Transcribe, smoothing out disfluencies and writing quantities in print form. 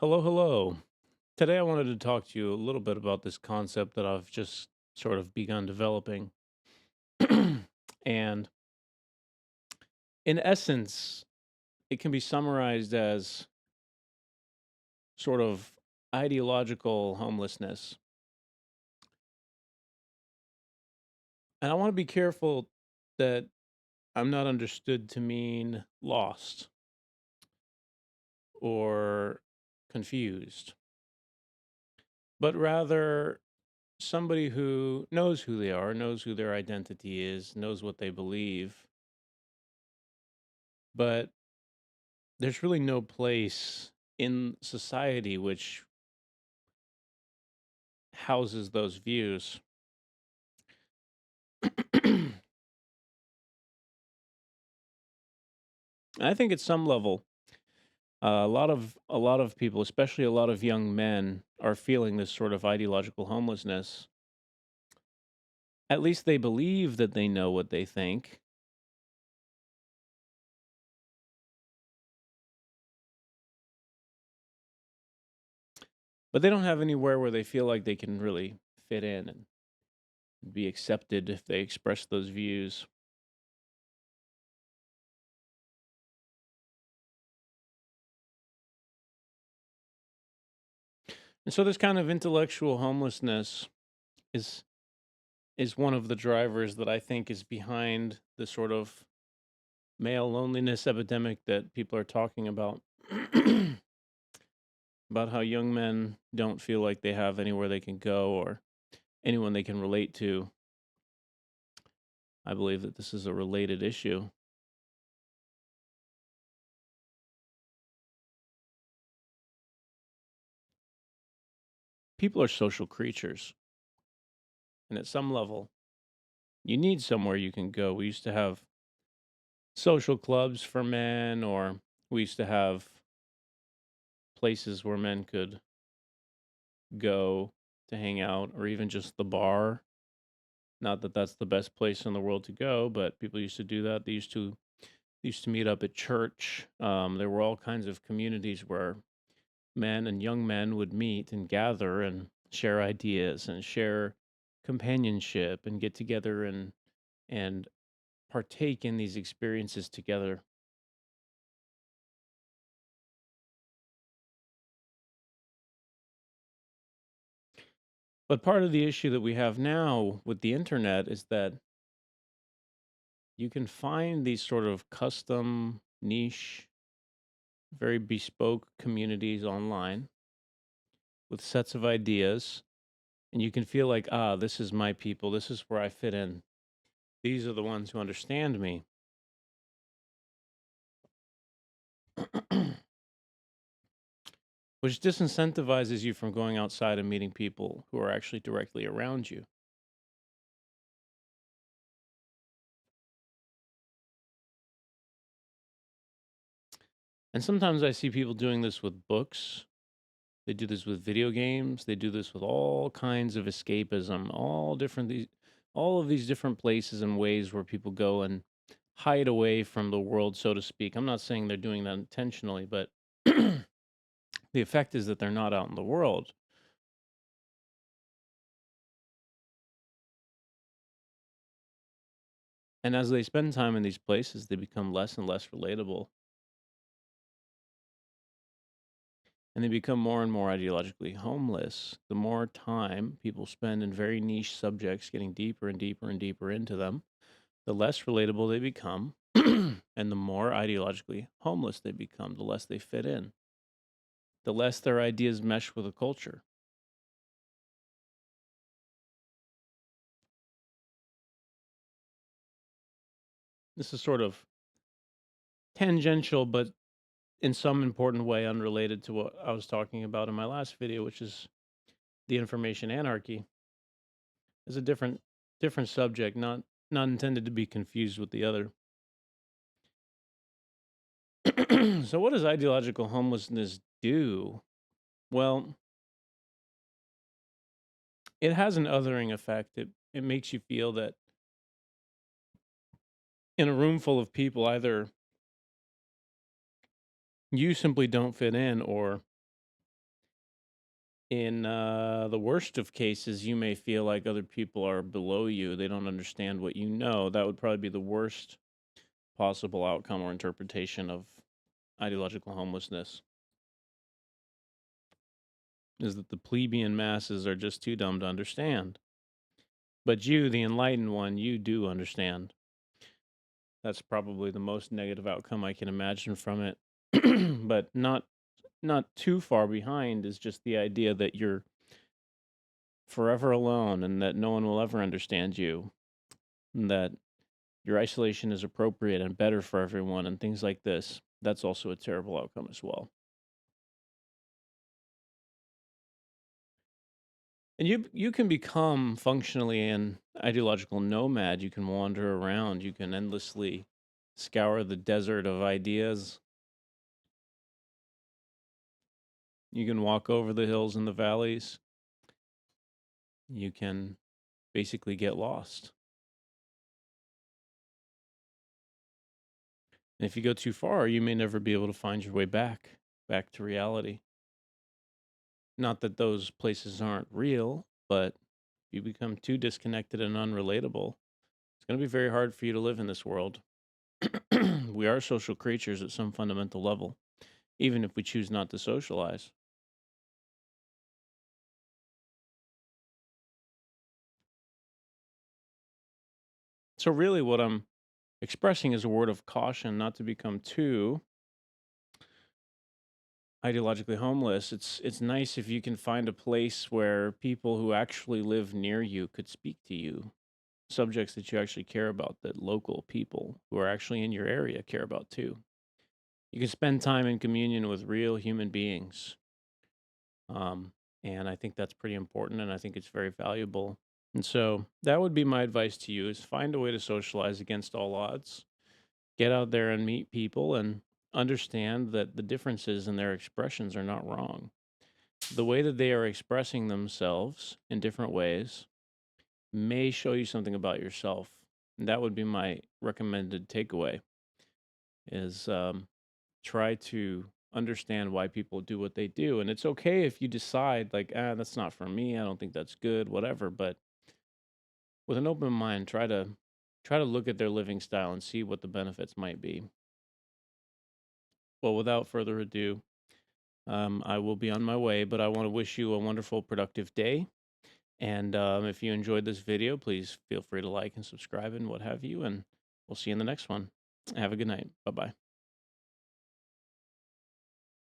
Hello, hello. Today I wanted to talk to you a little bit about this concept that I've just sort of begun developing. And in essence, it can be summarized as sort of ideological homelessness. And I want to be careful that I'm not understood to mean lost or confused, but rather somebody who knows who they are, knows who their identity is, knows what they believe, but there's really no place in society which houses those views. I think at some level, a lot of people, especially a lot of young men, are feeling this sort of ideological homelessness. At least they believe that they know what they think, but they don't have anywhere where they feel like they can really fit in and be accepted if they express those views. And so this kind of intellectual homelessness is is one of the drivers that I think is behind the sort of male loneliness epidemic that people are talking about. About how young men don't feel like they have anywhere they can go or anyone they can relate to. I believe that this is a related issue. People are social creatures, and at some level, you need somewhere you can go. We used to have social clubs for men, or we used to have places where men could go to hang out, or even just the bar. Not that that's the best place in the world to go, but people used to do that. They used to meet up at church. There were all kinds of communities where men and young men would meet and gather and share ideas and share companionship and get together and partake in these experiences together. But part of the issue that we have now with the internet is that you can find these sort of custom niche, very bespoke communities online with sets of ideas, and you can feel like, ah, this is my people, this is where I fit in, these are the ones who understand me. Which disincentivizes you from going outside and meeting people who are actually directly around you. And sometimes I see people doing this with books. They do this with video games. They do this with all kinds of escapism, all of these different places and ways where people go and hide away from the world, so to speak. I'm not saying they're doing that intentionally, but the effect is that they're not out in the world. And as they spend time in these places, they become less and less relatable. And they become more and more ideologically homeless. The more time people spend in very niche subjects, getting deeper and deeper and deeper into them, the less relatable they become. And the more ideologically homeless they become, the less they fit in, the less their ideas mesh with the culture. This is sort of tangential, but in some important way unrelated to what I was talking about in my last video, which is the information anarchy. Is a different subject, not intended to be confused with the other. So what does ideological homelessness do? Well, it has an othering effect. It makes you feel that in a room full of people, either you simply don't fit in, or In the worst of cases, you may feel like other people are below you. They don't understand what you know. That would probably be the worst possible outcome or interpretation of ideological homelessness, is that the plebeian masses are just too dumb to understand. But you, the enlightened one, you do understand. That's probably the most negative outcome I can imagine from it. But not too far behind is just the idea that you're forever alone and that no one will ever understand you, and that your isolation is appropriate and better for everyone and things like this. That's also a terrible outcome as well. And you can become functionally an ideological nomad. You can wander around. You can endlessly scour the desert of ideas. You can walk over the hills and the valleys. You can basically get lost. And if you go too far, you may never be able to find your way back to reality. Not that those places aren't real, but if you become too disconnected and unrelatable, it's going to be very hard for you to live in this world. We are social creatures at some fundamental level, even if we choose not to socialize. So, really, what I'm expressing is a word of caution not to become too ideologically homeless. It's nice if you can find a place where people who actually live near you could speak to you, subjects that you actually care about, that local people who are actually in your area care about too. You can spend time in communion with real human beings. Um, and I think that's pretty important, and I think it's very valuable. And so that would be my advice to you: is find a way to socialize against all odds. Get out there and meet people and understand that the differences in their expressions are not wrong. The way that they are expressing themselves in different ways may show you something about yourself. And that would be my recommended takeaway: is try to understand why people do what they do. And it's okay if you decide, like, that's not for me. I don't think that's good, whatever. But with an open mind, try to look at their living style and see what the benefits might be. Well, without further ado, I will be on my way, but I want to wish you a wonderful, productive day. And if you enjoyed this video, please feel free to like and subscribe and what have you. And we'll see you in the next one. Have a good night. Bye bye.